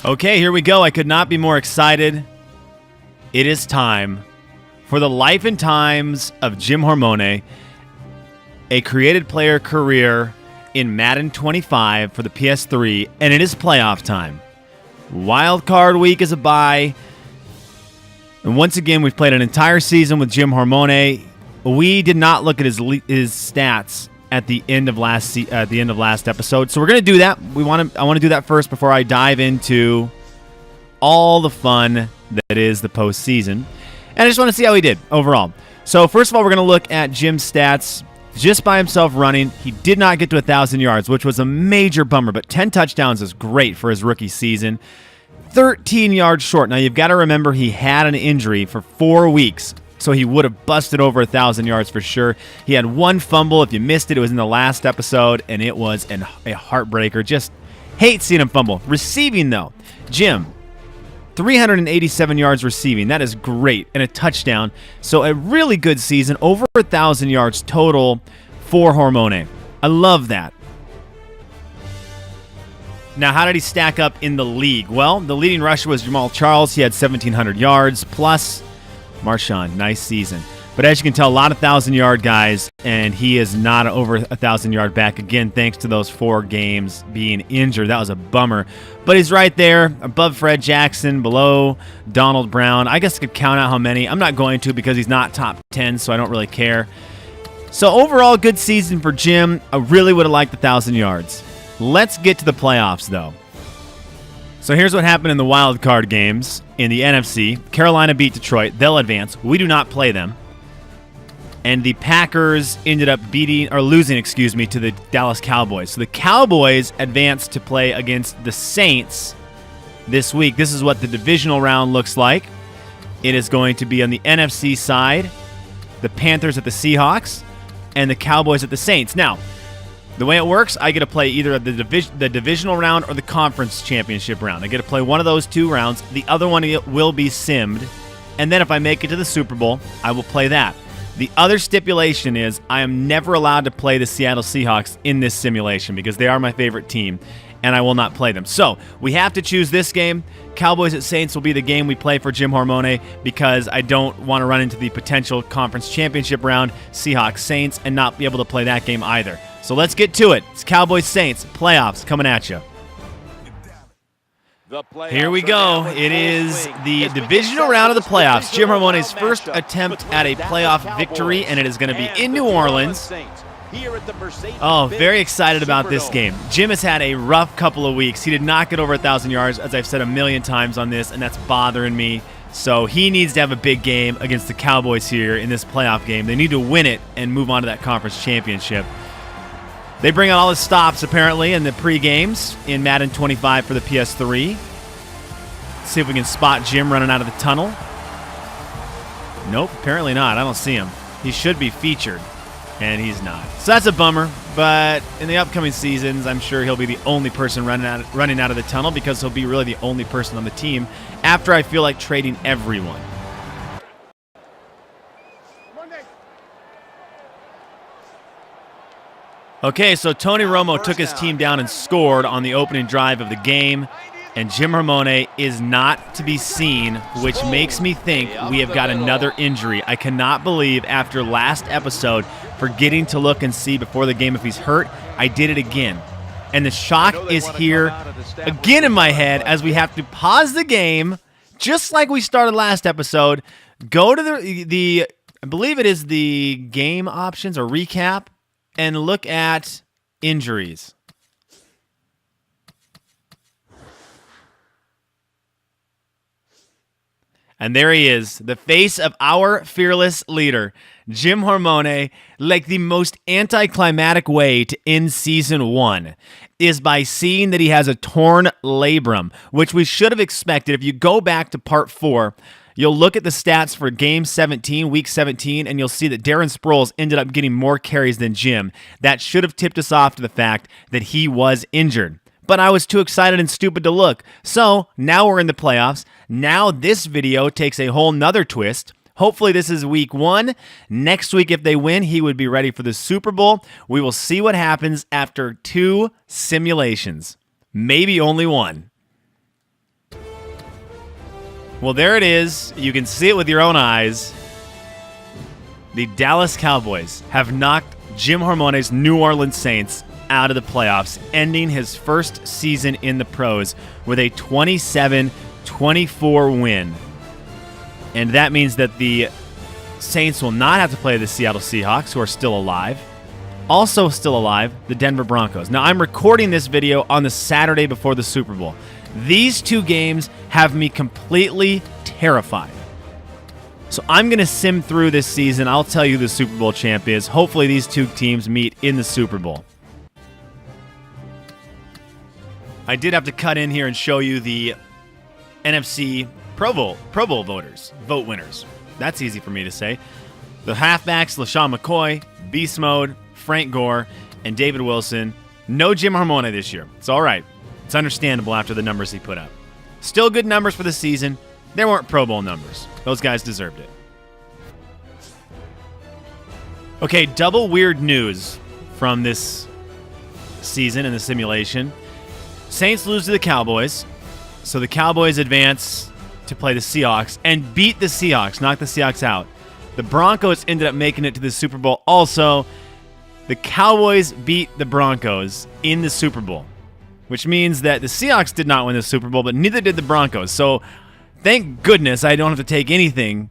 Okay, here we go. I could not be more excited. It is time for the life and times of Jim Hormone, a created player career in Madden 25 for the PS3, and it is playoff time. Wild card week is a bye. And once again, we've played an entire season with Jim Hormone. We did not look at his stats at the end of last episode, so we're going to do that. I want to do that first before I dive into all the fun that is the postseason. And I just want to see how he did overall. So first of all, we're going to look at Jim's stats just by himself running. He did not get to 1,000 yards, which was a major bummer, but 10 touchdowns is great for his rookie season. 13 yards short. Now, you've got to remember he had an injury for 4 weeks, so he would have busted over 1,000 yards for sure. He had one fumble. If you missed it, it was in the last episode, and it was a heartbreaker. Just hate seeing him fumble. Receiving, though, Jim, 387 yards receiving. That is great, and a touchdown. So a really good season, over 1,000 yards total for Hormone. I love that. Now, how did he stack up in the league? Well, the leading rusher was Jamal Charles. He had 1,700 yards, plus Marshawn. Nice season. But as you can tell, a lot of 1,000-yard guys, and he is not over 1,000-yard back. Again, thanks to those 4 games being injured. That was a bummer. But he's right there, above Fred Jackson, below Donald Brown. I guess I could count out how many. I'm not going to because he's not top 10, so I don't really care. So overall, good season for Jim. I really would have liked 1,000 yards. Let's get to the playoffs, though. So here's what happened in the wild card games in the NFC. Carolina beat Detroit. They'll advance. We do not play them. And the Packers ended up losing to the Dallas Cowboys. So the Cowboys advanced to play against the Saints this week. This is what the divisional round looks like. It is going to be on the NFC side, the Panthers at the Seahawks, and the Cowboys at the Saints. Now, the way it works, I get to play either the divisional round or the conference championship round. I get to play one of those 2 rounds. The other one will be simmed. And then if I make it to the Super Bowl, I will play that. The other stipulation is I am never allowed to play the Seattle Seahawks in this simulation because they are my favorite team, and I will not play them. So we have to choose this game. Cowboys at Saints will be the game we play for Jim Hormone because I don't want to run into the potential conference championship round, Seahawks Saints, and not be able to play that game either. So let's get to it. It's Cowboys Saints playoffs coming at you. Here we go. It is the divisional round of the playoffs. Jim Hormone's first attempt at a playoff victory, and it is going to be in New Orleans. Oh, very excited about this game. Jim has had a rough couple of weeks. He did not get over 1,000 yards, as I've said a million times on this, and that's bothering me. So he needs to have a big game against the Cowboys here in this playoff game. They need to win it and move on to that conference championship. They bring out all the stops, apparently, in the pre-games in Madden 25 for the PS3. Let's see if we can spot Jim running out of the tunnel. Nope, apparently not. I don't see him. He should be featured, and he's not. So that's a bummer, but in the upcoming seasons, I'm sure he'll be the only person running out of the tunnel because he'll be really the only person on the team after I feel like trading everyone. Okay, so Tony Romo took his team down and scored on the opening drive of the game, and Jim Hormone is not to be seen, which makes me think we have got another injury. I cannot believe after last episode, forgetting to look and see before the game if he's hurt, I did it again. And the shock is here again in my head as we have to pause the game, just like we started last episode, go to the I believe it is the game options or recap, and look at injuries. And there he is, the face of our fearless leader, Jim Hormone. Like the most anticlimactic way to end season 1 is by seeing that he has a torn labrum, which we should have expected. If you go back to part 4, you'll look at the stats for game 17, week 17, and you'll see that Darren Sproles ended up getting more carries than Jim. That should have tipped us off to the fact that he was injured. But I was too excited and stupid to look. So now we're in the playoffs. Now this video takes a whole nother twist. Hopefully this is week 1. Next week, if they win, he would be ready for the Super Bowl. We will see what happens after 2 simulations. Maybe only 1. Well, there it is. You can see it with your own eyes. The Dallas Cowboys have knocked Jim Hormone's New Orleans Saints out of the playoffs, ending his first season in the pros with a 27-24 win. And that means that the Saints will not have to play the Seattle Seahawks, who are still alive. Also still alive, the Denver Broncos. Now, I'm recording this video on the Saturday before the Super Bowl. These two games have me completely terrified. So I'm going to sim through this season. I'll tell you who the Super Bowl champ is. Hopefully these two teams meet in the Super Bowl. I did have to cut in here and show you the NFC Pro Bowl voters, vote winners. That's easy for me to say. The halfbacks, LaShawn McCoy, Beast Mode, Frank Gore, and David Wilson. No Jim Hormone this year. It's all right. It's understandable after the numbers he put up. Still good numbers for the season. There weren't Pro Bowl numbers. Those guys deserved it. Okay, double weird news from this season in the simulation. Saints lose to the Cowboys, so the Cowboys advance to play the Seahawks and beat the Seahawks, knock the Seahawks out. The Broncos ended up making it to the Super Bowl also. The Cowboys beat the Broncos in the Super Bowl, which means that the Seahawks did not win the Super Bowl, but neither did the Broncos. So thank goodness I don't have to take anything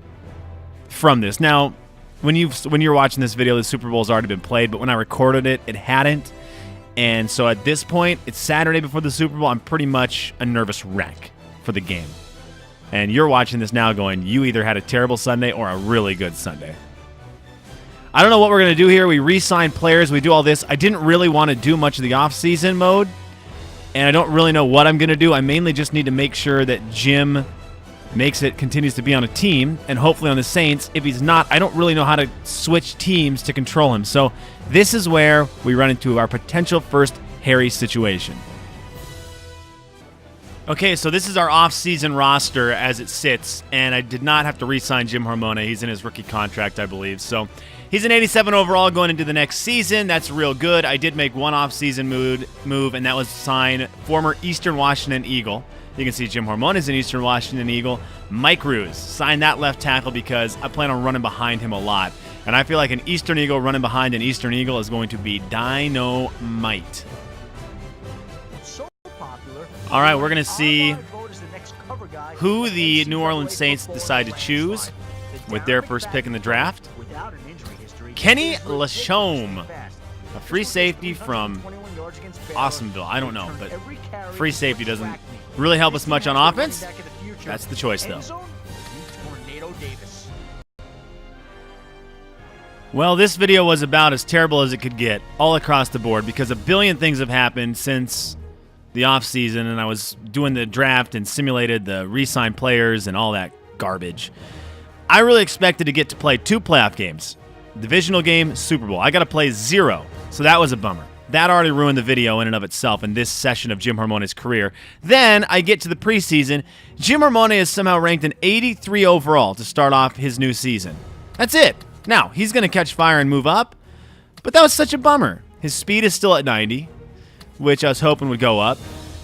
from this. Now, when you're watching this video, the Super Bowl's already been played, but when I recorded it, it hadn't. And so at this point, it's Saturday before the Super Bowl. I'm pretty much a nervous wreck for the game. And you're watching this now going, you either had a terrible Sunday or a really good Sunday. I don't know what we're going to do here. We re-sign players. We do all this. I didn't really want to do much of the off-season mode, and I don't really know what I'm going to do. I mainly just need to make sure that Jim continues to be on a team, and hopefully on the Saints. If he's not, I don't really know how to switch teams to control him. So this is where we run into our potential first hairy situation. Okay, so this is our off-season roster as it sits, and I did not have to re-sign Jim Hormone. He's in his rookie contract, I believe. So he's an 87 overall going into the next season. That's real good. I did make one off-season move, and that was sign former Eastern Washington Eagle. You can see Jim Hormone is an Eastern Washington Eagle. Mike Ruse signed that left tackle because I plan on running behind him a lot. And I feel like an Eastern Eagle running behind an Eastern Eagle is going to be dynamite. All right, we're going to see who the New Orleans Saints decide to choose with their first pick in the draft. Kenny Lachome, a free safety from Awesomeville. I don't know, but free safety doesn't really help us much on offense. That's the choice, though. Well, this video was about as terrible as it could get all across the board because a billion things have happened since the offseason, and I was doing the draft and simulated the re-sign players and all that garbage. I really expected to get to play 2 playoff games. Divisional game, Super Bowl. I got to play 0, so that was a bummer. That already ruined the video in and of itself in this session of Jim Hormone's career. Then I get to the preseason. Jim Hormone is somehow ranked an 83 overall to start off his new season. That's it. Now, he's going to catch fire and move up, but that was such a bummer. His speed is still at 90, which I was hoping would go up,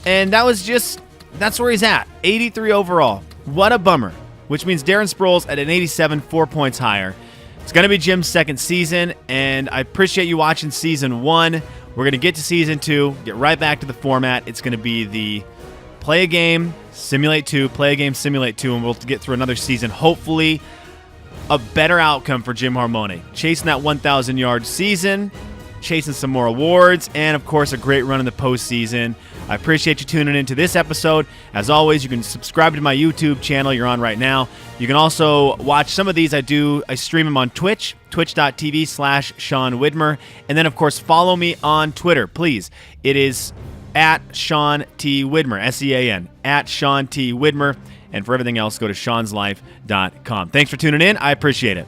and that's where he's at, 83 overall. What a bummer, which means Darren Sproles at an 87, 4 points higher. It's going to be Jim's second season, and I appreciate you watching Season 1. We're going to get to Season 2, get right back to the format. It's going to be the play a game, simulate 2, play a game, simulate 2, and we'll get through another season. Hopefully, a better outcome for Jim Hormone. Chasing that 1,000-yard season, chasing some more awards, and, of course, a great run in the postseason. I appreciate you tuning into this episode. As always, you can subscribe to my YouTube channel you're on right now. You can also watch some of these. I stream them on Twitch, twitch.tv/Sean Widmer. And then, of course, follow me on Twitter, please. It is at Sean T. Widmer, S-E-A-N, at Sean T. Widmer. And for everything else, go to seanslife.com. Thanks for tuning in. I appreciate it.